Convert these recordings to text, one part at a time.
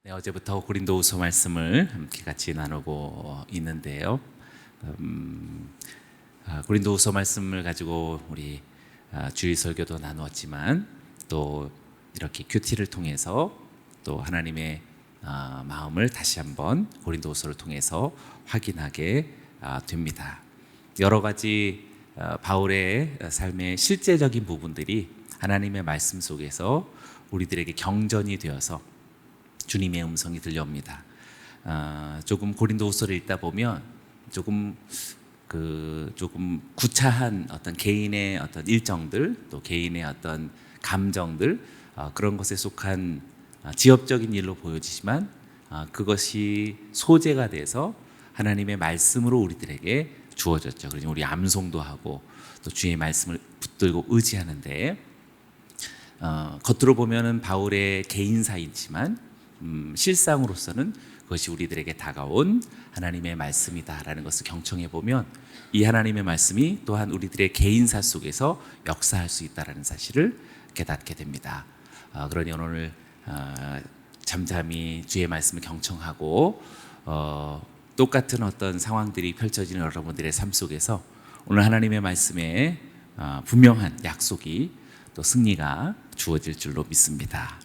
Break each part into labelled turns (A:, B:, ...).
A: 네, 어제부터 고린도후서 말씀을 함께 같이 나누고 있는데요. 고린도후서 말씀을 가지고 우리 주일 설교도 나누었지만 또 이렇게 큐티를 통해서 또 하나님의 마음을 다시 한번 고린도후서를 통해서 확인하게 됩니다. 여러 가지 바울의 삶의 실제적인 부분들이 하나님의 말씀 속에서 우리들에게 경전이 되어서 주님의 음성이 들려옵니다. 조금 고린도후서를 읽다 보면 조금 구차한 어떤 개인의 어떤 일정들, 또 개인의 어떤 감정들, 그런 것에 속한 지엽적인 일로 보여지지만 그것이 소재가 돼서 하나님의 말씀으로 우리들에게 주어졌죠. 그래서 우리 암송도 하고 또 주의 말씀을 붙들고 의지하는데 겉으로 보면은 바울의 개인사이지만 실상으로서는 그것이 우리들에게 다가온 하나님의 말씀이다라는 것을 경청해 보면 이 하나님의 말씀이 또한 우리들의 개인사 속에서 역사할 수 있다라는 사실을 깨닫게 됩니다. 그러니 오늘 잠잠히 주의 말씀을 경청하고 똑같은 어떤 상황들이 펼쳐지는 여러분들의 삶 속에서 오늘 하나님의 말씀에 분명한 약속이 또 승리가 주어질 줄로 믿습니다.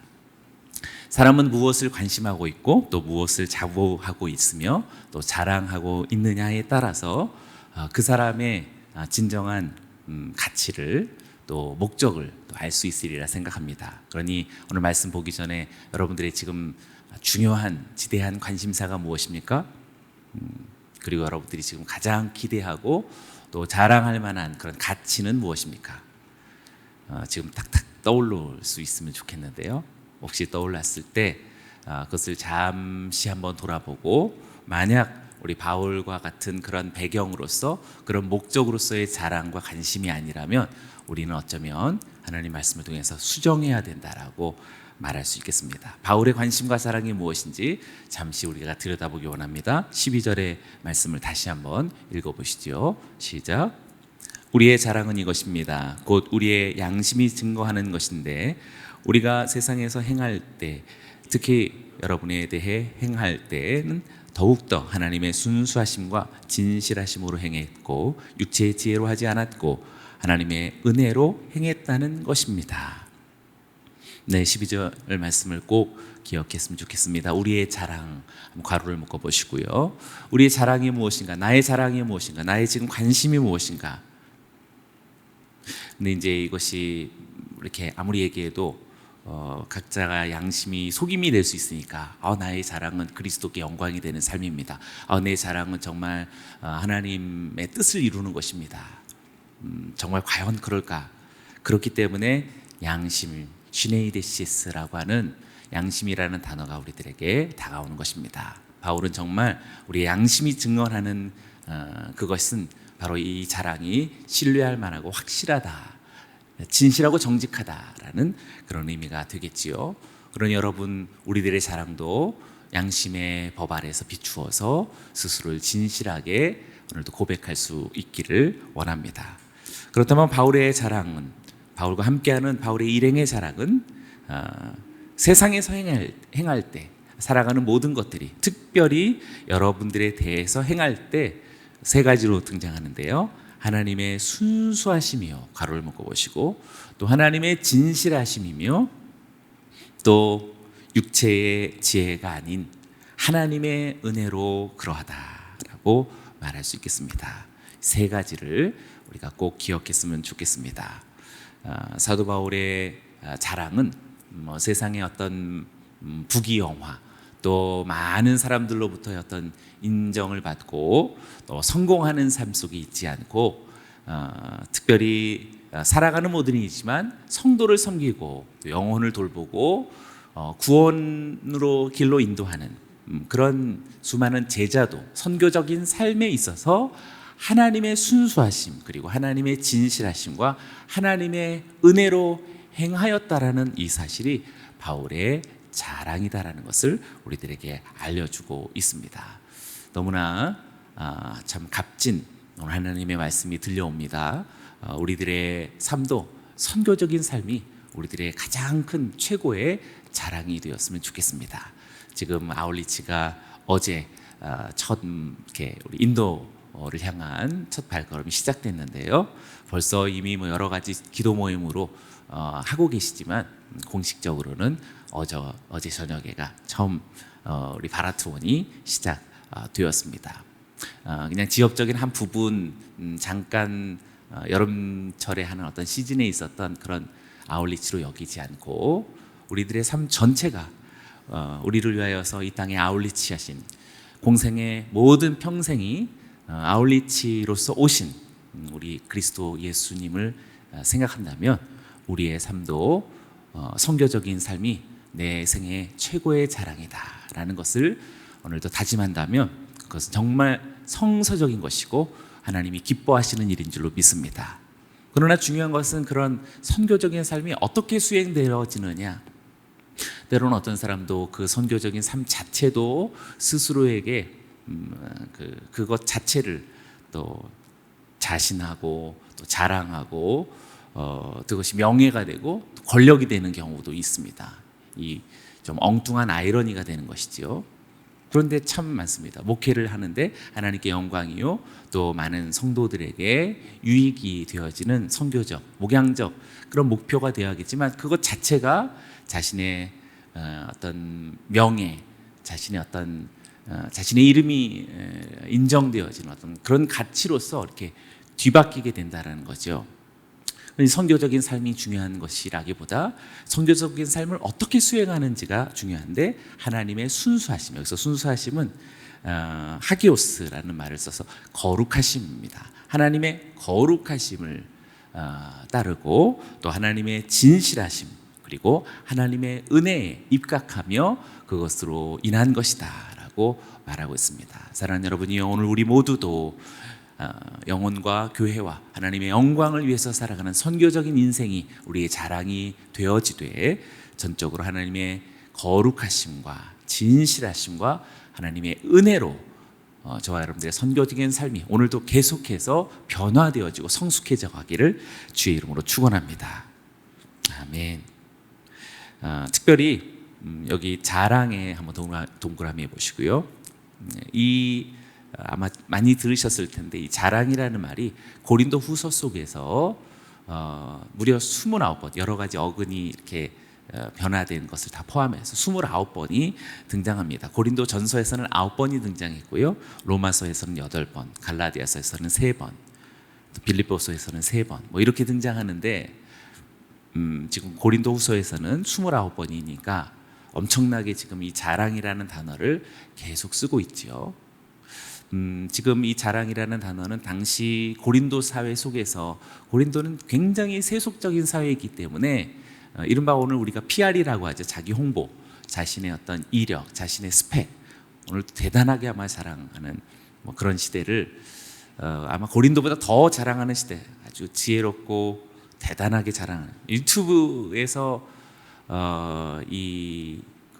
A: 사람은 무엇을 관심하고 있고 또 무엇을 자부하고 있으며 또 자랑하고 있느냐에 따라서 그 사람의 진정한 가치를 또 목적을 알 수 있으리라 생각합니다. 그러니 오늘 말씀 보기 전에 여러분들의 지금 중요한 지대한 관심사가 무엇입니까? 그리고 여러분들이 지금 가장 기대하고 또 자랑할 만한 그런 가치는 무엇입니까? 지금 탁탁 떠올릴 수 있으면 좋겠는데요. 혹시 떠올랐을 때 그것을 잠시 한번 돌아보고 만약 우리 바울과 같은 그런 배경으로서 그런 목적으로서의 자랑과 관심이 아니라면 우리는 어쩌면 하나님 말씀을 통해서 수정해야 된다라고 말할 수 있겠습니다. 바울의 관심과 사랑이 무엇인지 잠시 우리가 들여다보기 원합니다. 12절의 말씀을 다시 한번 읽어보시죠. 시작. 우리의 자랑은 이것입니다. 곧 우리의 양심이 증거하는 것인데 우리가 세상에서 행할 때 특히 여러분에 대해 행할 때는 더욱더 하나님의 순수하심과 진실하심으로 행했고 육체의 지혜로 하지 않았고 하나님의 은혜로 행했다는 것입니다. 네, 12절 말씀을 꼭 기억했으면 좋겠습니다. 우리의 자랑, 괄호를 묶어보시고요. 우리의 자랑이 무엇인가? 나의 자랑이 무엇인가? 나의 지금 관심이 무엇인가? 근데 이제 이것이 이렇게 아무리 얘기해도 각자가 양심이 속임이 될 수 있으니까 나의 자랑은 그리스도께 영광이 되는 삶입니다. 내 자랑은 정말 하나님의 뜻을 이루는 것입니다. 정말 과연 그럴까? 그렇기 때문에 양심, 시네이데시스라고 하는 양심이라는 단어가 우리들에게 다가오는 것입니다. 바울은 정말 우리의 양심이 증언하는 그것은 바로 이 자랑이 신뢰할 만하고 확실하다, 진실하고 정직하다라는 그런 의미가 되겠지요. 그러니 여러분, 우리들의 자랑도 양심의 법 아래에서 비추어서 스스로를 진실하게 오늘도 고백할 수 있기를 원합니다. 그렇다면 바울의 자랑은, 바울과 함께하는 바울의 일행의 자랑은 세상에서 행할 때 살아가는 모든 것들이 특별히 여러분들에 대해서 행할 때 세 가지로 등장하는데요. 하나님의 순수하심이요, 괄호를 묶어보시고, 또 하나님의 진실하심이며 또 육체의 지혜가 아닌 하나님의 은혜로 그러하다라고 말할 수 있겠습니다. 세 가지를 우리가 꼭 기억했으면 좋겠습니다. 사도 바울의 자랑은 세상의 어떤 부귀영화, 또 많은 사람들로부터의 어떤 인정을 받고 또 성공하는 삶 속에 있지 않고 특별히 살아가는 모든 이지만 성도를 섬기고 또 영혼을 돌보고 구원으로 길로 인도하는 그런 수많은 제자도 선교적인 삶에 있어서 하나님의 순수하심 그리고 하나님의 진실하심과 하나님의 은혜로 행하였다라는 이 사실이 바울의 자랑이다라는 것을 우리들에게 알려주고 있습니다. 너무나 참 값진 오늘 하나님의 말씀이 들려옵니다. 우리들의 삶도 선교적인 삶이 우리들의 가장 큰 최고의 자랑이 되었으면 좋겠습니다. 지금 아울리치가 어제 첫 이렇게 우리 인도를 향한 첫 발걸음이 시작됐는데요. 벌써 이미 뭐 여러 가지 기도 모임으로 하고 계시지만 공식적으로는 어제 저녁에가 처음 우리 바라트원이 시작되었습니다. 그냥 지역적인 한 부분 잠깐 여름철에 하는 어떤 시즌에 있었던 그런 아울리치로 여기지 않고 우리들의 삶 전체가 우리를 위하여서 이 땅에 아울리치 하신 공생의 모든 평생이 아울리치로서 오신 우리 그리스도 예수님을 생각한다면 우리의 삶도 선교적인 삶이 내 생의 최고의 자랑이다라는 것을 오늘도 다짐한다면 그것은 정말 성서적인 것이고 하나님이 기뻐하시는 일인 줄로 믿습니다. 그러나 중요한 것은 그런 선교적인 삶이 어떻게 수행되어지느냐. 때로는 어떤 사람도 그 선교적인 삶 자체도 스스로에게 그것 자체를 또 자신하고 또 자랑하고 그것이 명예가 되고 권력이 되는 경우도 있습니다. 이 좀 엉뚱한 아이러니가 되는 것이지요. 그런데 참 많습니다. 목회를 하는데 하나님께 영광이요 또 많은 성도들에게 유익이 되어지는 선교적, 목양적 그런 목표가 되어야겠지만 그것 자체가 자신의 어떤 명예, 자신의 어떤 자신의 이름이 인정되어지는 어떤 그런 가치로서 이렇게 뒤바뀌게 된다는 거죠. 선교적인 삶이 중요한 것이라기보다 선교적인 삶을 어떻게 수행하는지가 중요한데 하나님의 순수하심, 여기서 순수하심은 하기오스라는 말을 써서 거룩하심입니다. 하나님의 거룩하심을 따르고 또 하나님의 진실하심 그리고 하나님의 은혜에 입각하며 그것으로 인한 것이다 라고 말하고 있습니다. 사랑하는 여러분이요, 오늘 우리 모두도 영혼과 교회와 하나님의 영광을 위해서 살아가는 선교적인 인생이 우리의 자랑이 되어지되 전적으로 하나님의 거룩하심과 진실하심과 하나님의 은혜로 저와 여러분들의 선교적인 삶이 오늘도 계속해서 변화되어지고 성숙해져 가기를 주의 이름으로 축원합니다. 아멘. 특별히 여기 자랑에 한번 동그라미 해보시고요. 아마 많이 들으셨을 텐데 이 자랑이라는 말이 고린도 후서 속에서 무려 29번 여러 가지 어근이 이렇게 변화된 것을 다 포함해서 29번이 등장합니다. 고린도 전서에서는 9번이 등장했고요. 로마서에서는 8번, 갈라디아서에서는 3번, 빌립보서에서는 3번 뭐 이렇게 등장하는데 지금 고린도 후서에서는 29번이니까 엄청나게 지금 이 자랑이라는 단어를 계속 쓰고 있죠. 지금 이 자랑이라는 단어는 당시 고린도 사회 속에서 고린도는 굉장히 세속적인 사회이기 때문에 이른바 오늘 우리가 PR이라고 하죠. 자기 홍보, 자신의 어떤 이력, 자신의 스펙 오늘 대단하게 아마 자랑하는 뭐 그런 시대를 아마 고린도보다 더 자랑하는 시대, 아주 지혜롭고 대단하게 자랑하는 유튜브에서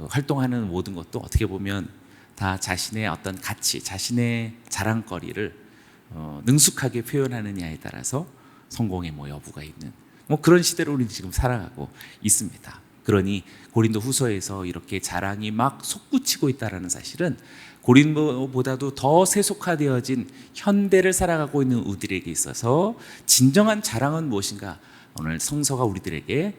A: 활동하는 모든 것도 어떻게 보면 다 자신의 어떤 가치, 자신의 자랑거리를 능숙하게 표현하느냐에 따라서 성공의 뭐 여부가 있는 뭐 그런 시대로 우리 지금 살아가고 있습니다. 그러니 고린도 후서에서 이렇게 자랑이 막 솟구치고 있다는 사실은 고린도보다도 더 세속화되어진 현대를 살아가고 있는 우리들에게 있어서 진정한 자랑은 무엇인가 오늘 성서가 우리들에게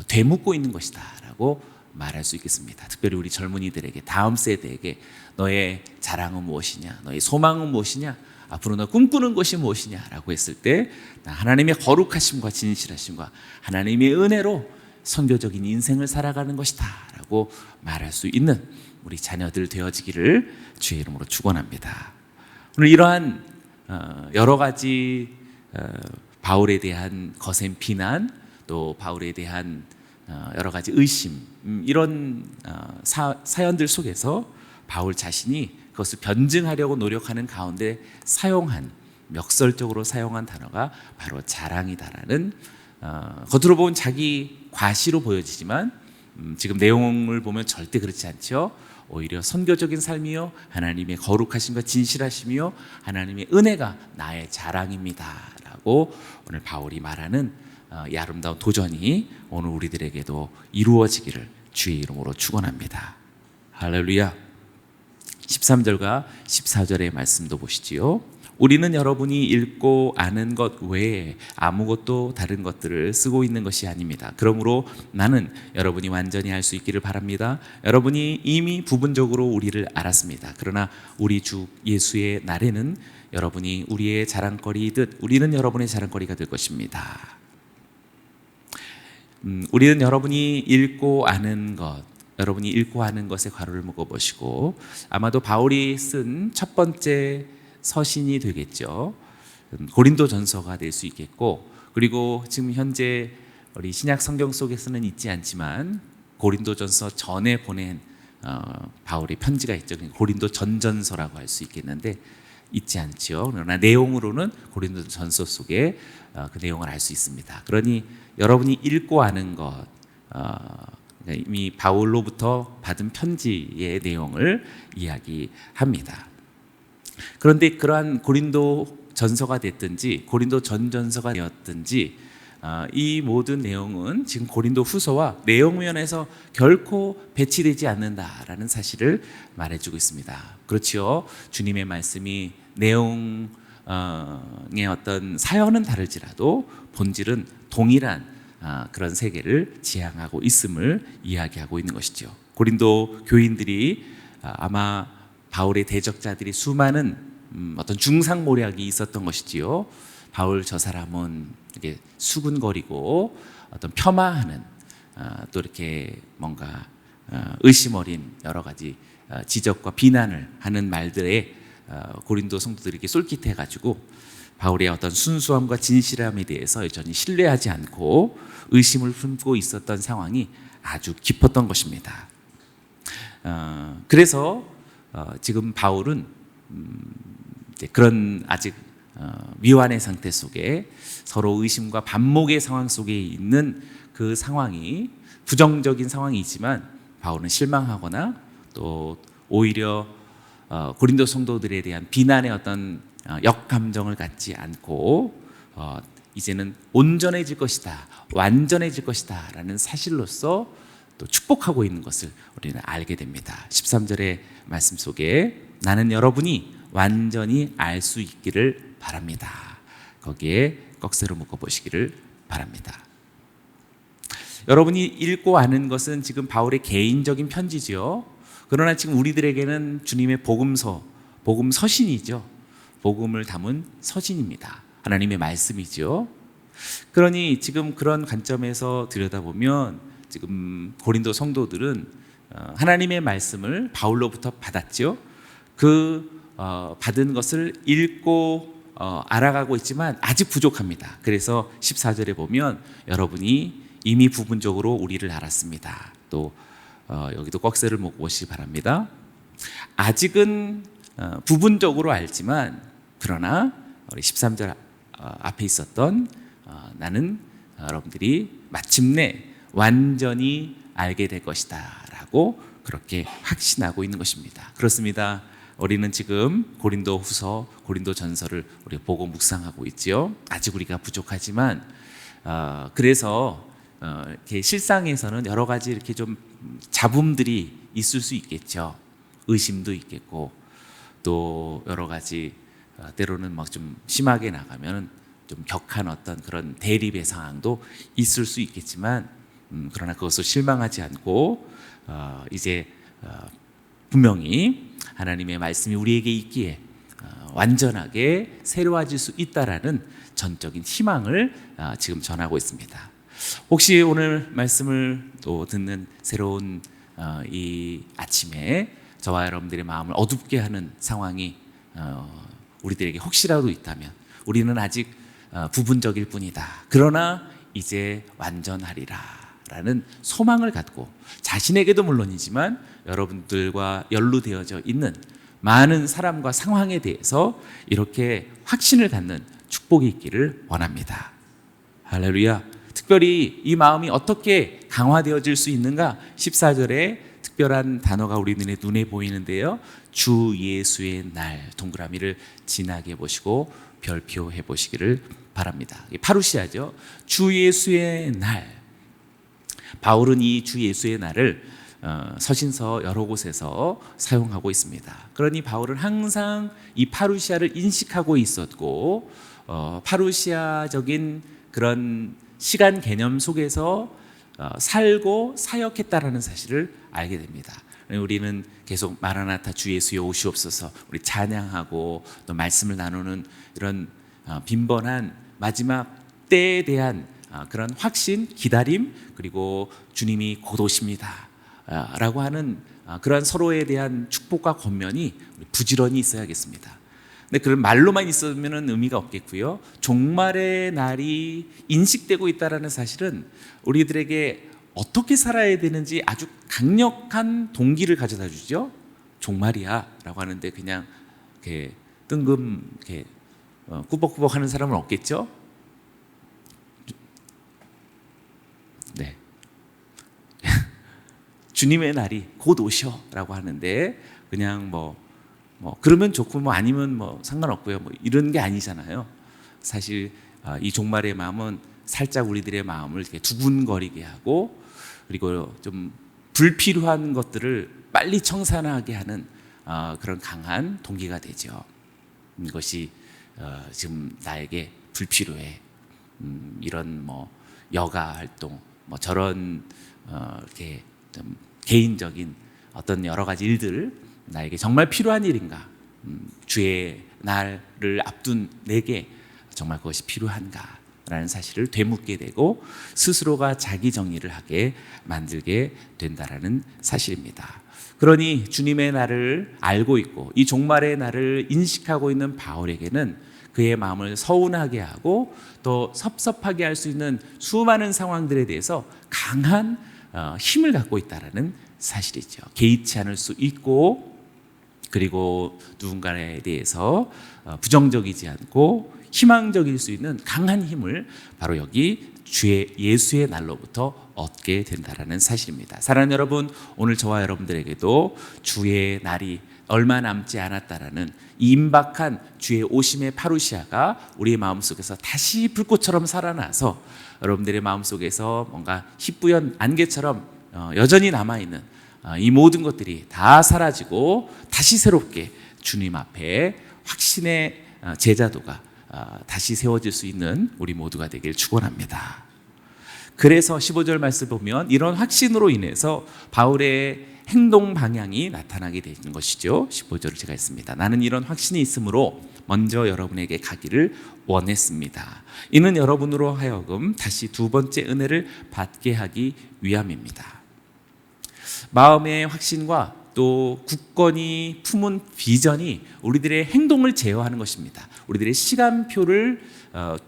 A: 되묻고 있는 것이다 라고 말할 수 있겠습니다. 특별히 우리 젊은이들에게, 다음 세대에게 너의 자랑은 무엇이냐, 너의 소망은 무엇이냐, 앞으로 너 꿈꾸는 것이 무엇이냐라고 했을 때 하나님의 거룩하심과 진실하심과 하나님의 은혜로 선교적인 인생을 살아가는 것이다 라고 말할 수 있는 우리 자녀들 되어지기를 주의 이름으로 축원합니다. 오늘 이러한 여러 가지 바울에 대한 거센 비난 또 바울에 대한 여러 가지 의심 이런 사연들 속에서 바울 자신이 그것을 변증하려고 노력하는 가운데 멱설적으로 사용한 단어가 바로 자랑이다라는 겉으로 보면 자기 과시로 보여지지만 지금 내용을 보면 절대 그렇지 않죠. 오히려 선교적인 삶이요 하나님의 거룩하심과 진실하심이요 하나님의 은혜가 나의 자랑입니다 라고 오늘 바울이 말하는 이 아름다운 도전이 오늘 우리들에게도 이루어지기를 주의 이름으로 축원합니다. 할렐루야. 13절과 14절의 말씀도 보시지요. 우리는 여러분이 읽고 아는 것 외에 아무것도 다른 것들을 쓰고 있는 것이 아닙니다. 그러므로 나는 여러분이 완전히 알 수 있기를 바랍니다. 여러분이 이미 부분적으로 우리를 알았습니다. 그러나 우리 주 예수의 날에는 여러분이 우리의 자랑거리이듯 우리는 여러분의 자랑거리가 될 것입니다. 우리는 여러분이 읽고 아는 것, 여러분이 읽고 아는 것에 괄호를 묶어보시고, 아마도 바울이 쓴 첫 번째 서신이 되겠죠. 고린도전서가 될 수 있겠고, 그리고 지금 현재 우리 신약 성경 속에서는 있지 않지만 고린도전서 전에 보낸 바울의 편지가 있죠. 고린도 전전서라고 할 수 있겠는데 있지 않죠. 그러나 내용으로는 고린도전서 속에 그 내용을 알 수 있습니다. 그러니 여러분이 읽고 아는 것, 이미 바울로부터 받은 편지의 내용을 이야기합니다. 그런데 그러한 고린도 전서가 됐든지 고린도 전전서가 되었든지 이 모든 내용은 지금 고린도 후서와 내용 면에서 결코 배치되지 않는다라는 사실을 말해주고 있습니다. 그렇지요. 주님의 말씀이 내용의 어떤 사연은 다를지라도 본질은 동일한 그런 세계를 지향하고 있음을 이야기하고 있는 것이죠. 고린도 교인들이 아마 바울의 대적자들이 수많은 어떤 중상모략이 있었던 것이지요. 바울 저 사람은 이렇게 수군거리고 어떤 폄하하는 또 이렇게 뭔가 의심 어린 여러 가지 지적과 비난을 하는 말들에 고린도 성도들에게 쏠깃해가지고 바울의 어떤 순수함과 진실함에 대해서 여전히 신뢰하지 않고 의심을 품고 있었던 상황이 아주 깊었던 것입니다. 그래서 지금 바울은 그런 아직 미완의 상태 속에 서로 의심과 반목의 상황 속에 있는 그 상황이 부정적인 상황이지만 바울은 실망하거나 또 오히려 고린도 성도들에 대한 비난의 어떤 역감정을 갖지 않고 이제는 온전해질 것이다, 완전해질 것이다 라는 사실로서 또 축복하고 있는 것을 우리는 알게 됩니다. 13절의 말씀 속에 나는 여러분이 완전히 알 수 있기를 바랍니다. 거기에 꺽쇠로 묶어보시기를 바랍니다. 여러분이 읽고 아는 것은 지금 바울의 개인적인 편지지요. 그러나 지금 우리들에게는 주님의 복음서, 복음 서신이죠. 복음을 담은 서신입니다. 하나님의 말씀이죠. 그러니 지금 그런 관점에서 들여다보면 지금 고린도 성도들은 하나님의 말씀을 바울로부터 받았죠. 그 받은 것을 읽고 알아가고 있지만 아직 부족합니다. 그래서 14절에 보면 여러분이 이미 부분적으로 우리를 알았습니다. 또 여기도 꺽쇠를 묶으시기 바랍니다. 아직은 부분적으로 알지만 그러나 우리 13절 앞에 있었던 나는 여러분들이 마침내 완전히 알게 될 것이다 라고 그렇게 확신하고 있는 것입니다. 그렇습니다. 우리는 지금 고린도 후서, 고린도 전서를 우리 보고 묵상하고 있지요. 아직 우리가 부족하지만 그래서 이렇게 실상에서는 여러 가지 이렇게 좀 잡음들이 있을 수 있겠죠. 의심도 있겠고 또 여러 가지 때로는 막 좀 심하게 나가면 좀 격한 어떤 그런 대립의 상황도 있을 수 있겠지만 그러나 그것을 실망하지 않고 이제 분명히 하나님의 말씀이 우리에게 있기에 완전하게 새로워질 수 있다라는 전적인 희망을 지금 전하고 있습니다. 혹시 오늘 말씀을 또 듣는 새로운 이 아침에 저와 여러분들의 마음을 어둡게 하는 상황이 우리들에게 혹시라도 있다면 우리는 아직 부분적일 뿐이다. 그러나 이제 완전하리라 라는 소망을 갖고 자신에게도 물론이지만 여러분들과 연루되어져 있는 많은 사람과 상황에 대해서 이렇게 확신을 갖는 축복이 있기를 원합니다. 할렐루야. 특별히 이 마음이 어떻게 강화되어질 수 있는가? 14절에 특별한 단어가 우리 눈에 보이는데요. 주 예수의 날, 동그라미를 진하게 보시고 별표해 보시기를 바랍니다. 파루시아죠. 주 예수의 날. 바울은 이 주 예수의 날을 서신서 여러 곳에서 사용하고 있습니다. 그러니 바울은 항상 이 파루시아를 인식하고 있었고 파루시아적인 그런 시간 개념 속에서 살고 사역했다라는 사실을 알게 됩니다. 우리는 계속 마라나타 주 예수여 오시옵소서 우리 찬양하고 또 말씀을 나누는 이런 빈번한 마지막 때에 대한 그런 확신, 기다림, 그리고 주님이 곧 오십니다 라고 하는 그런 서로에 대한 축복과 권면이 부지런히 있어야겠습니다. 근데 그런 말로만 있으면 의미가 없겠고요. 종말의 날이 인식되고 있다는 사실은 우리들에게 어떻게 살아야 되는지 아주 강력한 동기를 가져다 주죠. 종말이야 라고 하는데 그냥 이렇게 뜬금 이렇게 꾸벅꾸벅 하는 사람은 없겠죠. 네. 주님의 날이 곧 오셔 라고 하는데 그냥 뭐 그러면 좋고 뭐 아니면 뭐 상관없고요. 뭐 이런 게 아니잖아요. 사실 이 종말의 마음은 살짝 우리들의 마음을 이렇게 두근거리게 하고 그리고 좀 불필요한 것들을 빨리 청산하게 하는 그런 강한 동기가 되죠. 이것이 지금 나에게 불필요해. 이런 뭐 여가 활동, 뭐 저런 이렇게 좀 개인적인 어떤 여러 가지 일들 나에게 정말 필요한 일인가? 주의 날을 앞둔 내게 정말 그것이 필요한가? 라는 사실을 되묻게 되고 스스로가 자기 정리를 하게 만들게 된다라는 사실입니다. 그러니 주님의 날을 알고 있고 이 종말의 날을 인식하고 있는 바울에게는 그의 마음을 서운하게 하고 또 섭섭하게 할 수 있는 수많은 상황들에 대해서 강한 힘을 갖고 있다라는 사실이죠. 개의치 않을 수 있고 그리고 누군가에 대해서 부정적이지 않고 희망적일 수 있는 강한 힘을 바로 여기 주의 예수의 날로부터 얻게 된다라는 사실입니다. 사랑하는 여러분, 오늘 저와 여러분들에게도 주의 날이 얼마 남지 않았다라는 이 임박한 주의 오심의 파루시아가 우리의 마음속에서 다시 불꽃처럼 살아나서 여러분들의 마음속에서 뭔가 희뿌연 안개처럼 여전히 남아있는 이 모든 것들이 다 사라지고 다시 새롭게 주님 앞에 확신의 제자도가 다시 세워질 수 있는 우리 모두가 되길 축원합니다. 그래서 15절 말씀 보면 이런 확신으로 인해서 바울의 행동 방향이 나타나게 되는 것이죠. 15절을 제가 했습니다. 나는 이런 확신이 있으므로 먼저 여러분에게 가기를 원했습니다. 이는 여러분으로 하여금 다시 두 번째 은혜를 받게 하기 위함입니다. 마음의 확신과 또 굳건히 품은 비전이 우리들의 행동을 제어하는 것입니다. 우리들의 시간표를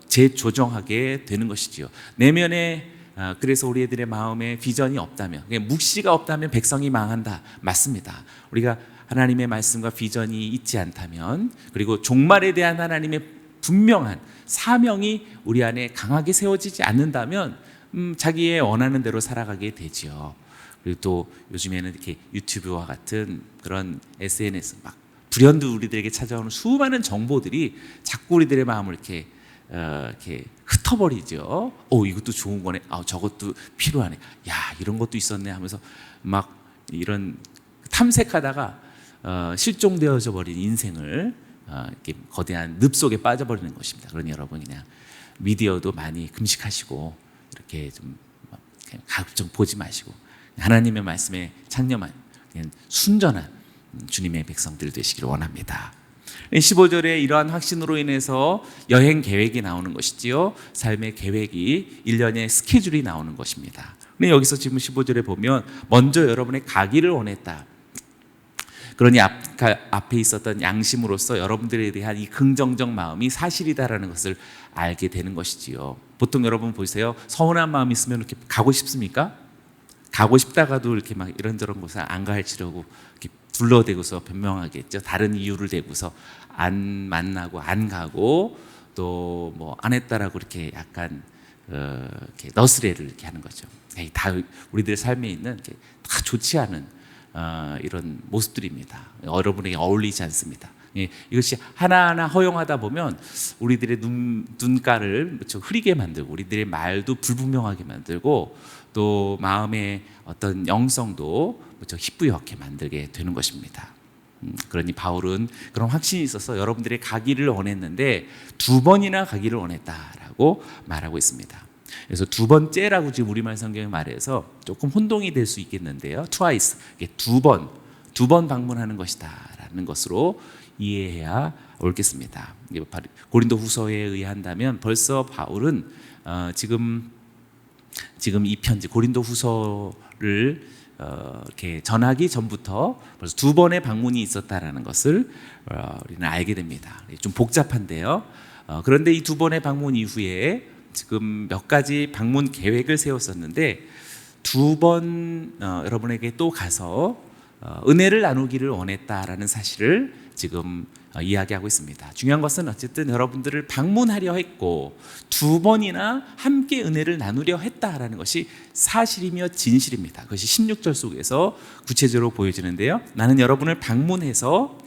A: 재조정하게 되는 것이지요. 내면에 그래서 우리들의 마음에 비전이 없다면, 묵시가 없다면 백성이 망한다. 맞습니다. 우리가 하나님의 말씀과 비전이 있지 않다면, 그리고 종말에 대한 하나님의 분명한 사명이 우리 안에 강하게 세워지지 않는다면 자기의 원하는 대로 살아가게 되지요. 그리고 또 요즘에는 이렇게 유튜브와 같은 그런 SNS 막 불현듯 우리들에게 찾아오는 수많은 정보들이 자꾸 우리들의 마음을 이렇게 흩어버리죠. 이것도 좋은 거네. 저것도 필요하네. 야, 이런 것도 있었네 하면서 막 이런 탐색하다가 실종되어져 버린 인생을 이렇게 거대한 늪 속에 빠져버리는 것입니다. 그러니 여러분 그냥 미디어도 많이 금식하시고 이렇게 좀 가급적 보지 마시고 하나님의 말씀에 창념한 순전한 주님의 백성들 되시기를 원합니다. 15절에 이러한 확신으로 인해서 여행 계획이 나오는 것이지요. 삶의 계획이 1년의 스케줄이 나오는 것입니다. 근데 여기서 지금 15절에 보면 먼저 여러분의 가기를 원했다. 그러니 앞에 있었던 양심으로서 여러분들에 대한 이 긍정적 마음이 사실이다라는 것을 알게 되는 것이지요. 보통 여러분 보세요. 서운한 마음이 있으면 이렇게 가고 싶습니까? 가고 싶다가도 이렇게 막 이런저런 곳에 안 가르치려고 이렇게 둘러대고서 변명하겠죠. 다른 이유를 대고서 안 만나고 안 가고 또 뭐 안 했다라고 이렇게 약간 이렇게 너스레를 이렇게 하는 거죠. 다 우리들 삶에 있는 다 좋지 않은 이런 모습들입니다. 여러분에게 어울리지 않습니다. 이것이 하나하나 허용하다 보면 우리들의 눈가를 흐리게 만들고 우리들의 말도 불분명하게 만들고 또 마음의 어떤 영성도 무척 희뿌옇게 만들게 되는 것입니다. 그러니 바울은 그런 확신이 있어서 여러분들의 가기를 원했는데 2번이나 가기를 원했다라고 말하고 있습니다. 그래서 두 번째라고 지금 우리말 성경에 말해서 조금 혼동이 될 수 있겠는데요. twice, 이게 두 번 방문하는 것이다라는 것으로 이해해야 옳겠습니다. 고린도 후서에 의한다면 벌써 바울은 지금 이 편지 고린도 후서를 이렇게 전하기 전부터 벌써 2번의 방문이 있었다라는 것을 우리는 알게 됩니다. 좀 복잡한데요. 그런데 이 2번의 방문 이후에 지금 몇 가지 방문 계획을 세웠었는데 2번 여러분에게 또 가서 은혜를 나누기를 원했다라는 사실을 지금 이야기하고 있습니다. 중요한 것은 어쨌든 여러분들을 방문하려 했고 2번이나 함께 은혜를 나누려 했다라는 것이 사실이며 진실입니다. 그것이 16절 속에서 구체적으로 보여지는데요. 나는 여러분을 방문해서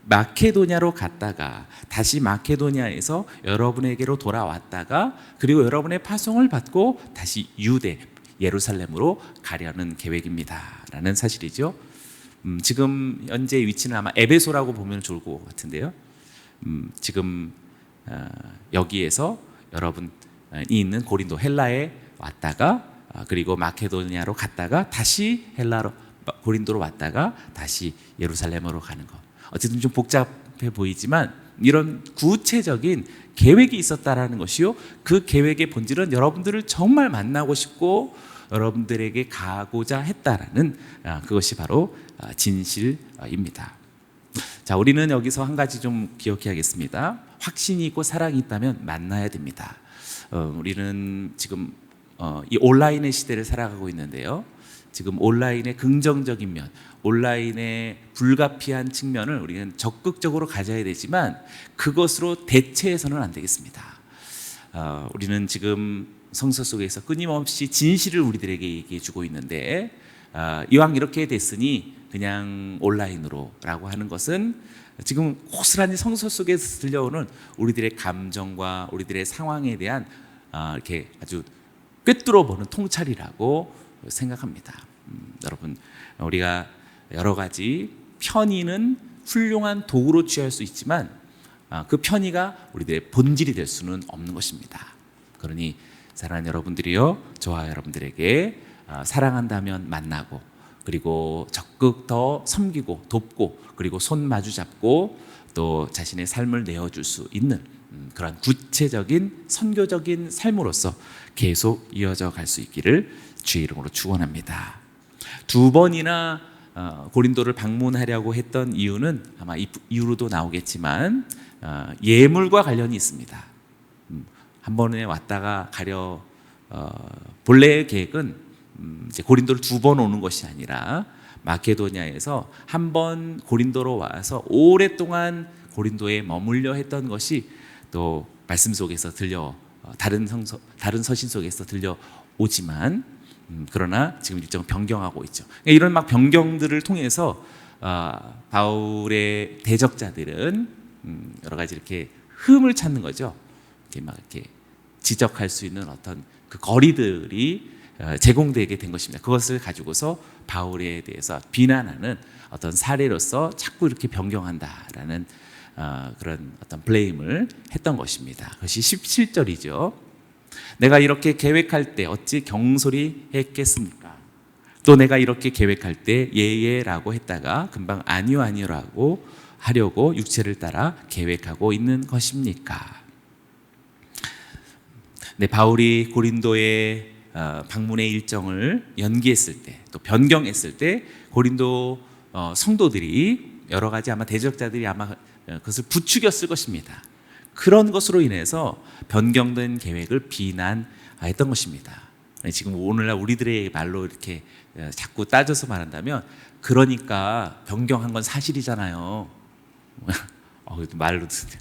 A: 마케도냐로 갔다가 다시 마케도냐에서 여러분에게로 돌아왔다가 그리고 여러분의 파송을 받고 다시 유대 예루살렘으로 가려는 계획입니다 라는 사실이죠. 지금 현재 위치는 아마 에베소라고 보면 좋을 것 같은데요. 지금 여기에서 여러분이 있는 고린도 헬라에 왔다가 그리고 마케도니아로 갔다가 다시 헬라로 고린도로 왔다가 다시 예루살렘으로 가는 것. 어쨌든 좀 복잡해 보이지만 이런 구체적인 계획이 있었다라는 것이요. 그 계획의 본질은 여러분들을 정말 만나고 싶고 여러분들에게 가고자 했다라는 그것이 바로 진실입니다. 자, 우리는 여기서 한 가지 좀 기억해야겠습니다. 확신이 있고 사랑이 있다면 만나야 됩니다. 우리는 지금 이 온라인의 시대를 살아가고 있는데요. 지금 온라인의 긍정적인 면, 온라인의 불가피한 측면을 우리는 적극적으로 가져야 되지만 그것으로 대체해서는 안 되겠습니다. 우리는 지금 성서 속에서 끊임없이 진실을 우리들에게 얘기해 주고 있는데 이왕 이렇게 됐으니 그냥 온라인으로라고 하는 것은 지금 고스란히 성서 속에서 들려오는 우리들의 감정과 우리들의 상황에 대한 이렇게 아주 꿰뚫어 보는 통찰이라고 생각합니다. 여러분, 우리가 여러 가지 편의는 훌륭한 도구로 취할 수 있지만 그 편의가 우리들의 본질이 될 수는 없는 것입니다. 그러니 사랑하는 여러분들이요, 저와 여러분들에게 사랑한다면 만나고 그리고 적극 더 섬기고 돕고 그리고 손 마주 잡고 또 자신의 삶을 내어줄 수 있는 그런 구체적인 선교적인 삶으로서 계속 이어져 갈 수 있기를 주의 이름으로 축원합니다. 2번이나 고린도를 방문하려고 했던 이유는 아마 이후로도 나오겠지만 예물과 관련이 있습니다. 한 번에 왔다가 가려 본래의 계획은 이제 고린도를 2번 오는 것이 아니라 마케도니아에서 한 번 고린도로 와서 오랫동안 고린도에 머물려 했던 것이 또 말씀 속에서 다른 서신 속에서 들려오지만 그러나 지금 일정 변경하고 있죠. 이런 막 변경들을 통해서 바울의 대적자들은 여러 가지 이렇게 흠을 찾는 거죠. 이렇게 지적할 수 있는 어떤 그 거리들이 제공되게 된 것입니다. 그것을 가지고서 바울에 대해서 비난하는 어떤 사례로서 자꾸 이렇게 변경한다라는 그런 어떤 블레임을 했던 것입니다. 그것이 17절이죠. 내가 이렇게 계획할 때 어찌 경솔히 했겠습니까? 또 내가 이렇게 계획할 때 예예라고 했다가 금방 아니요 아니요라고 하려고 육체를 따라 계획하고 있는 것입니까? 네, 바울이 고린도의 방문의 일정을 연기했을 때, 또 변경했을 때 고린도 성도들이 여러 가지 아마 대적자들이 아마 그것을 부추겼을 것입니다. 그런 것으로 인해서 변경된 계획을 비난했던 것입니다. 지금 오늘날 우리들의 말로 이렇게 자꾸 따져서 말한다면 그러니까 변경한 건 사실이잖아요. 말로 듣는데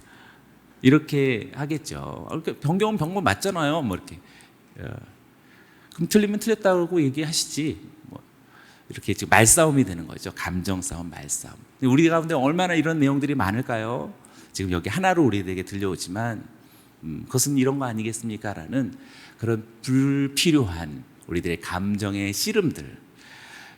A: 이렇게 하겠죠. 변경은 변경 맞잖아요. 뭐 이렇게. 그럼 틀리면 틀렸다고 얘기하시지. 뭐 이렇게 지금 말싸움이 되는 거죠. 감정 싸움, 말싸움. 우리 가운데 얼마나 이런 내용들이 많을까요? 지금 여기 하나로 우리에게 들려오지만 그것은 이런 거 아니겠습니까? 라는 그런 불필요한 우리들의 감정의 씨름들,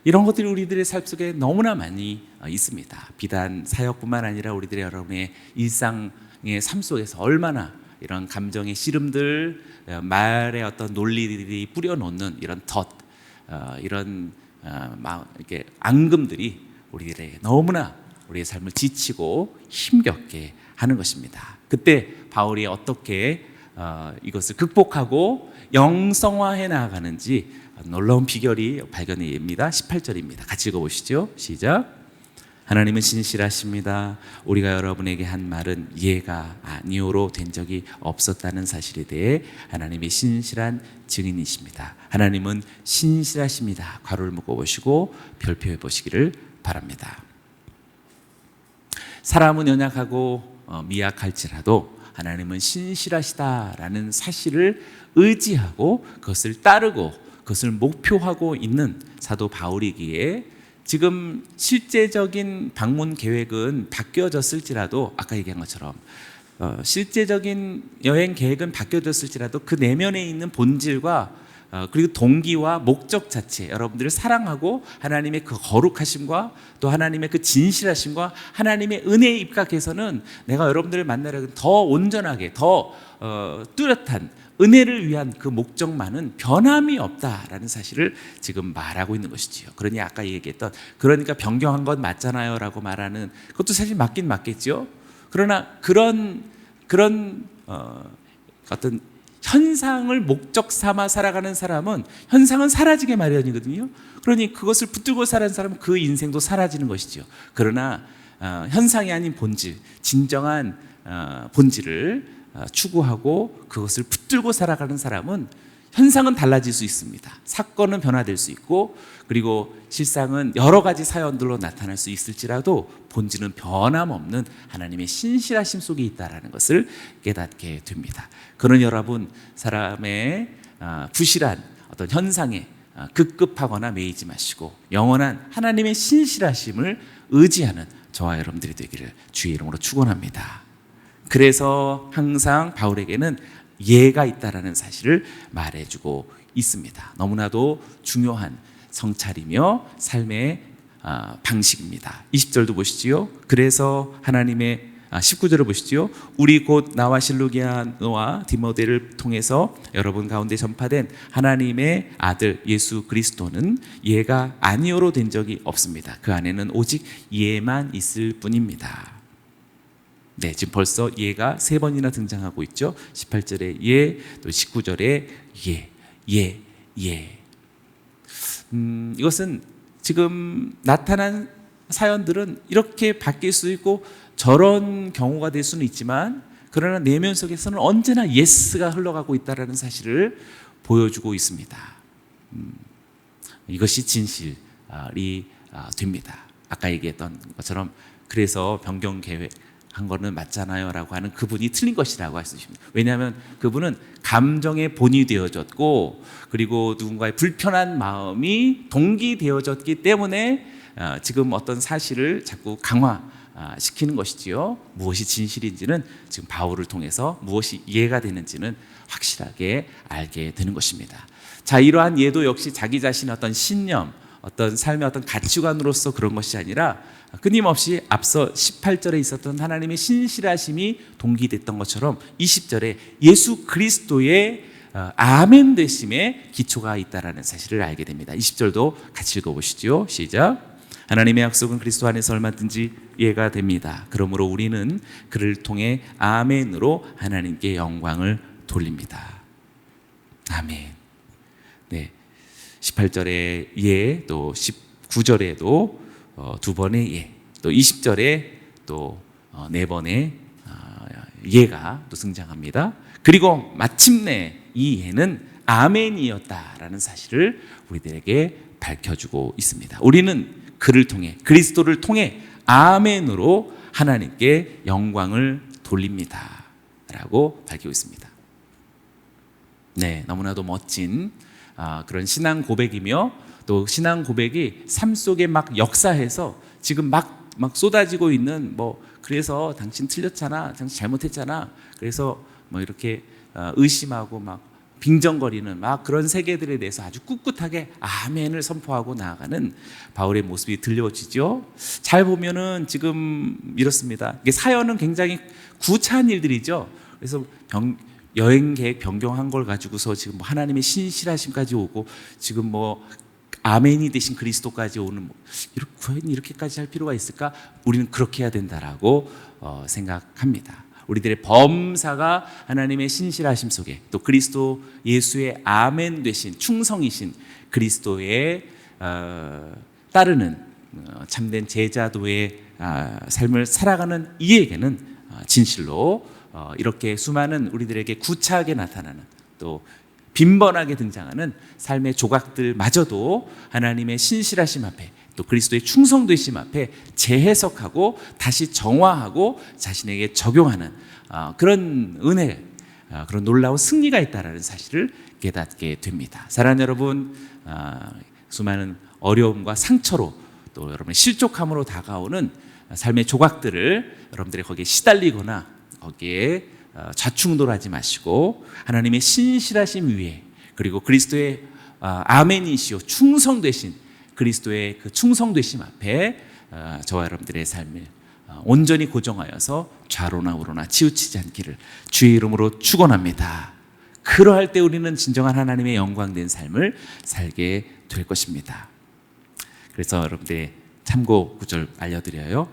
A: 이런 것들이 우리들의 삶 속에 너무나 많이 있습니다. 비단 사역뿐만 아니라 우리들의 여러분의 일상의 삶 속에서 얼마나 이런 감정의 씨름들, 말의 어떤 논리들이 뿌려놓는 이런 이런 이렇게 앙금들이 우리들에게 너무나 우리의 삶을 지치고 힘겹게 하는 것입니다. 그때 바울이 어떻게 이것을 극복하고 영성화해 나아가는지 놀라운 비결이 발견이 됩니다. 18절입니다. 같이 읽어보시죠. 시작. 하나님은 신실하십니다. 우리가 여러분에게 한 말은 예가 아니오로 된 적이 없었다는 사실에 대해 하나님의 신실한 증인이십니다. 하나님은 신실하십니다. 괄호를 묶어보시고 별표해 보시기를 바랍니다. 사람은 연약하고 미약할지라도 하나님은 신실하시다라는 사실을 의지하고 그것을 따르고 그것을 목표하고 있는 사도 바울이기에 지금 실제적인 방문 계획은 바뀌어졌을지라도 아까 얘기한 것처럼 실제적인 여행 계획은 바뀌어졌을지라도 그 내면에 있는 본질과 그리고 동기와 목적 자체, 여러분들을 사랑하고 하나님의 그 거룩하심과 또 하나님의 그 진실하심과 하나님의 은혜에 입각해서는 내가 여러분들을 만나려 더 온전하게 더 뚜렷한 은혜를 위한 그 목적만은 변함이 없다라는 사실을 지금 말하고 있는 것이지요. 그러니 아까 얘기했던 그러니까 변경한 건 맞잖아요 라고 말하는 그것도 사실 맞긴 맞겠죠. 그러나 그런 어떤 현상을 목적 삼아 살아가는 사람은 현상은 사라지게 마련이거든요. 그러니 그것을 붙들고 사는 사람은 그 인생도 사라지는 것이죠. 그러나 현상이 아닌 본질, 진정한 본질을 추구하고 그것을 붙들고 살아가는 사람은 현상은 달라질 수 있습니다. 사건은 변화될 수 있고 그리고 실상은 여러 가지 사연들로 나타날 수 있을지라도 본질은 변함없는 하나님의 신실하심 속에 있다는 것을 깨닫게 됩니다. 그런 여러분, 사람의 부실한 어떤 현상에 급급하거나 매이지 마시고 영원한 하나님의 신실하심을 의지하는 저와 여러분들이 되기를 주의 이름으로 축원합니다. 그래서 항상 바울에게는 예가 있다라는 사실을 말해주고 있습니다. 너무나도 중요한 성찰이며 삶의 방식입니다. 20절도 보시지요. 그래서 하나님의 19절을 보시지요. 우리 곧 나와 실루기아와 디모데를 통해서 여러분 가운데 전파된 하나님의 아들 예수 그리스도는 예가 아니오로 된 적이 없습니다. 그 안에는 오직 예만 있을 뿐입니다. 네, 지금 벌써 예가 3번이나 등장하고 있죠. 18절에 예, 또 19절에 예. 이것은 지금 나타난 사연들은 이렇게 바뀔 수 있고 저런 경우가 될 수는 있지만 그러나 내면 속에서는 언제나 예스가 흘러가고 있다는 사실을 보여주고 있습니다. 이것이 진실이 됩니다. 아까 얘기했던 것처럼 그래서 변경 계획 한 거는 맞잖아요 라고 하는 그분이 틀린 것이라고 할 수 있습니다. 왜냐하면 그분은 감정의 본이 되어졌고 그리고 누군가의 불편한 마음이 동기되어졌기 때문에 지금 어떤 사실을 자꾸 강화시키는 것이지요. 무엇이 진실인지는 지금 바울을 통해서 무엇이 이해가 되는지는 확실하게 알게 되는 것입니다. 자, 이러한 예도 역시 자기 자신의 어떤 신념, 어떤 삶의 어떤 가치관으로서 그런 것이 아니라 끊임없이 앞서 18절에 있었던 하나님의 신실하심이 동기됐던 것처럼 20절에 예수 그리스도의 아멘 되심에 기초가 있다는 사실을 알게 됩니다. 20절도 같이 읽어보시죠. 시작. 하나님의 약속은 그리스도 안에서 얼마든지 이해가 됩니다. 그러므로 우리는 그를 통해 아멘으로 하나님께 영광을 돌립니다. 아멘. 네, 18절에 예, 또 19절에도 2번의 예, 또 20절에 또 4번의 예가 또 등장합니다. 그리고 마침내 이 예는 아멘이었다라는 사실을 우리들에게 밝혀주고 있습니다. 우리는 그를 통해 그리스도를 통해 아멘으로 하나님께 영광을 돌립니다 라고 밝히고 있습니다. 네, 너무나도 멋진 그런 신앙 고백이며 또 신앙 고백이 삶 속에 막 역사해서 지금 막 쏟아지고 있는 그래서 당신 틀렸잖아, 당신 잘못했잖아, 그래서 이렇게 의심하고 막 빙정거리는 막 그런 세계들에 대해서 아주 꿋꿋하게 아멘을 선포하고 나아가는 바울의 모습이 들려지죠. 잘 보면은 지금 이렇습니다. 이게 사연은 굉장히 구차한 일들이죠. 그래서 여행 계획 변경한 걸 가지고서 지금 뭐 하나님의 신실하심까지 오고 지금 뭐 아멘이 되신 그리스도까지 오는 이렇게까지 할 필요가 있을까? 우리는 그렇게 해야 된다라고 생각합니다. 우리들의 범사가 하나님의 신실하심 속에 또 그리스도 예수의 아멘 되신 충성이신 그리스도의 따르는 참된 제자도의 삶을 살아가는 이에게는 진실로 이렇게 수많은 우리들에게 구차하게 나타나는 또 빈번하게 등장하는 삶의 조각들마저도 하나님의 신실하심 앞에 또 그리스도의 충성되심 앞에 재해석하고 다시 정화하고 자신에게 적용하는 그런 은혜, 그런 놀라운 승리가 있다는 사실을 깨닫게 됩니다. 사랑하는 여러분, 수많은 어려움과 상처로 또 여러분의 실족함으로 다가오는 삶의 조각들을 여러분들이 거기에 시달리거나 거기에 좌충돌하지 마시고 하나님의 신실하심 위에 그리고 그리스도의 아멘이시오 충성되신 그리스도의 그 충성되심 앞에 저와 여러분들의 삶을 온전히 고정하여서 좌로나 우로나 치우치지 않기를 주의 이름으로 축원합니다. 그러할 때 우리는 진정한 하나님의 영광된 삶을 살게 될 것입니다. 그래서 여러분들의 참고 구절 알려드려요.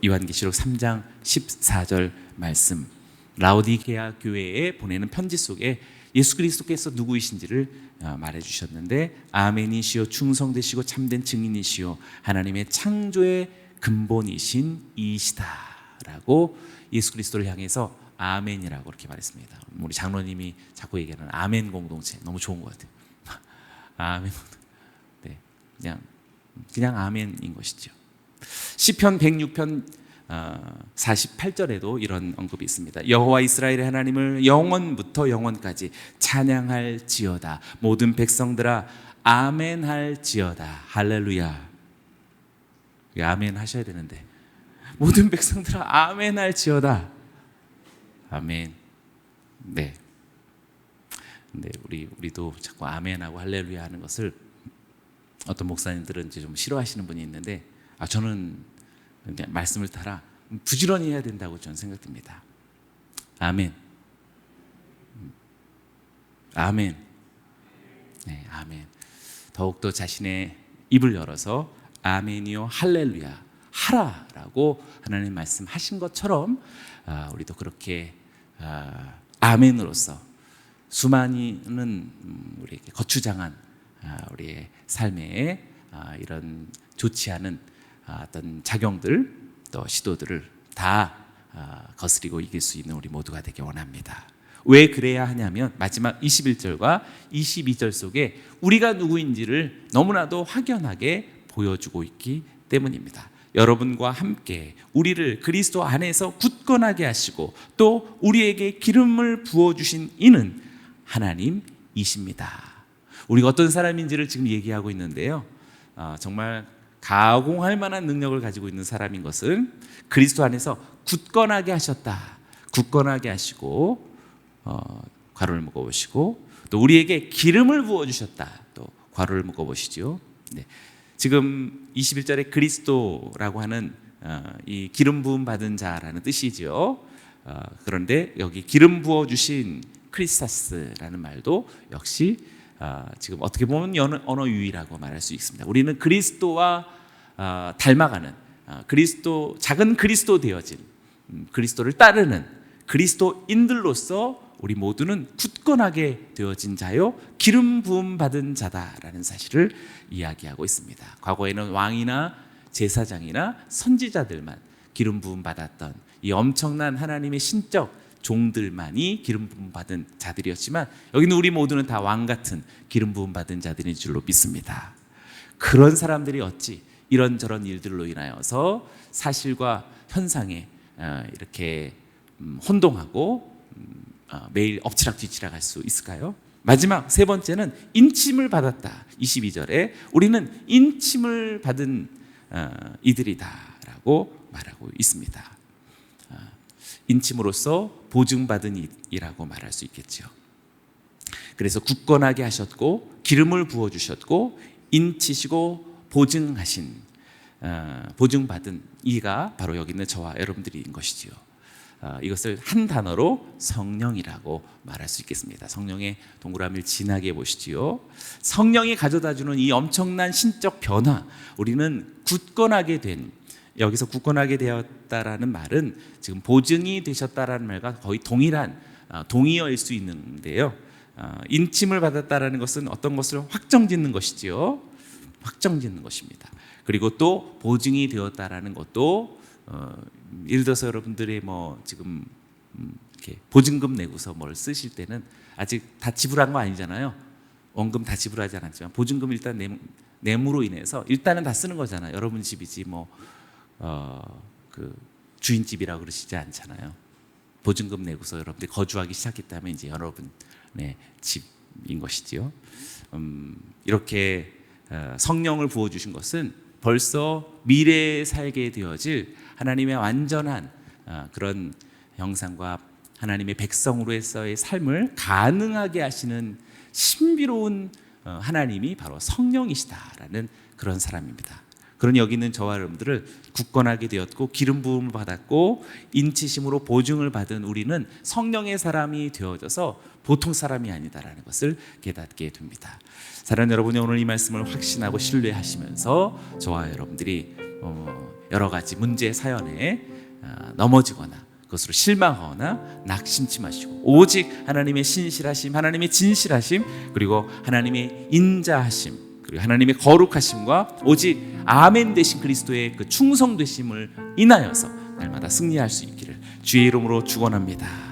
A: 요한계시록 3장 14절 말씀, 라오디게아 교회에 보내는 편지 속에 예수 그리스도께서 누구이신지를 말해주셨는데 아멘이시오 충성되시고 참된 증인이시오 하나님의 창조의 근본이신 이시다라고 예수 그리스도를 향해서 아멘이라고 그렇게 말했습니다. 우리 장로님이 자꾸 얘기하는 아멘 공동체 너무 좋은 것 같아요. 아멘, 네, 그냥 아멘인 것이죠. 시편 106편 48절에도 이런 언급이 있습니다. 여호와 이스라엘의 하나님을 영원부터 영원까지 찬양할지어다. 모든 백성들아 아멘할지어다. 할렐루야. 아멘 하셔야 되는데 모든 백성들아 아멘할지어다. 아멘. 네. 근데 우리도 자꾸 아멘하고 할렐루야 하는 것을 어떤 목사님들은 이제 좀 싫어하시는 분이 있는데 저는 말씀을 따라 부지런히 해야 된다고 저는 생각됩니다. 아멘. 아멘. 네, 아멘. 더욱더 자신의 입을 열어서 아멘이요 할렐루야 하라라고 하나님 말씀하신 것처럼 우리도 그렇게 아멘으로서 수많은 우리에게 거추장한 우리의 삶에 이런 좋지 않은 어떤 작용들 또 시도들을 다 거스리고 이길 수 있는 우리 모두가 되기 원합니다. 왜 그래야 하냐면 마지막 21절과 22절 속에 우리가 누구인지를 너무나도 확연하게 보여주고 있기 때문입니다. 여러분과 함께 우리를 그리스도 안에서 굳건하게 하시고 또 우리에게 기름을 부어주신 이는 하나님이십니다. 우리가 어떤 사람인지를 지금 얘기하고 있는데요. 정말 가공할 만한 능력을 가지고 있는 사람인 것은 그리스도 안에서 굳건하게 하셨다. 굳건하게 하시고 괄호를 묶어보시고 또 우리에게 기름을 부어주셨다. 또 괄호를 묶어보시죠. 네. 지금 21절에 그리스도라고 하는 이 기름 부음 받은 자라는 뜻이죠. 그런데 여기 기름 부어주신 크리스타스라는 말도 역시 지금 어떻게 보면 언어 유희라고 말할 수 있습니다. 우리는 그리스도와 닮아가는 작은 그리스도 되어진 그리스도를 따르는 그리스도인들로서 우리 모두는 굳건하게 되어진 자요 기름 부음 받은 자다라는 사실을 이야기하고 있습니다. 과거에는 왕이나 제사장이나 선지자들만 기름 부음 받았던 이 엄청난 하나님의 신적 종들만이 기름 부음 받은 자들이었지만 여기는 우리 모두는 다 왕 같은 기름 부음 받은 자들인 줄로 믿습니다. 그런 사람들이 어찌 이런저런 일들로 인하여서 사실과 현상에 이렇게 혼동하고 매일 엎치락뒤치락 할 수 있을까요? 마지막 세 번째는 인침을 받았다. 22절에 우리는 인침을 받은 이들이다라고 말하고 있습니다. 인침으로써 보증받은 이라고 말할 수 있겠죠. 그래서 굳건하게 하셨고 기름을 부어 주셨고 인치시고 보증받은 이가 바로 여기 있는 저와 여러분들인 것이지요. 이것을 한 단어로 성령이라고 말할 수 있겠습니다. 성령의 동그라미를 진하게 보시지요. 성령이 가져다주는 이 엄청난 신적 변화, 우리는 굳건하게 된, 여기서 굳건하게 되었다라는 말은 지금 보증이 되셨다라는 말과 거의 동일한 동의어일 수 있는데요. 인침을 받았다라는 것은 어떤 것을 확정짓는 것이지요. 확정짓는 것입니다. 그리고 또 보증이 되었다라는 것도 예를 들어서 여러분들이 뭐 지금 이렇게 보증금 내고서 뭘 쓰실 때는 아직 다 지불한 거 아니잖아요. 원금 다 지불하지 않았지만 보증금 일단 내무로 인해서 일단은 다 쓰는 거잖아요. 여러분 집이지 뭐 그 주인 집이라고 그러시지 않잖아요. 보증금 내고서 여러분들이 거주하기 시작했다면 이제 여러분의 집인 것이지요. 이렇게 성령을 부어 주신 것은 벌써 미래에 살게 되어질 하나님의 완전한 그런 형상과 하나님의 백성으로서의 삶을 가능하게 하시는 신비로운 하나님이 바로 성령이시다라는 그런 사람입니다. 그러니 여기 있는 저와 여러분들을 굳건하게 되었고 기름 부음을 받았고 인치심으로 보증을 받은 우리는 성령의 사람이 되어져서 보통 사람이 아니다라는 것을 깨닫게 됩니다. 사랑하는 여러분이 오늘 이 말씀을 확신하고 신뢰하시면서 저와 여러분들이 여러 가지 문제 사연에 넘어지거나 그것으로 실망하거나 낙심치 마시고 오직 하나님의 신실하심, 하나님의 진실하심, 그리고 하나님의 인자하심, 그리고 하나님의 거룩하심과 오직 아멘 되신 그리스도의 그 충성되심을 인하여서 날마다 승리할 수 있기를 주의 이름으로 축원합니다.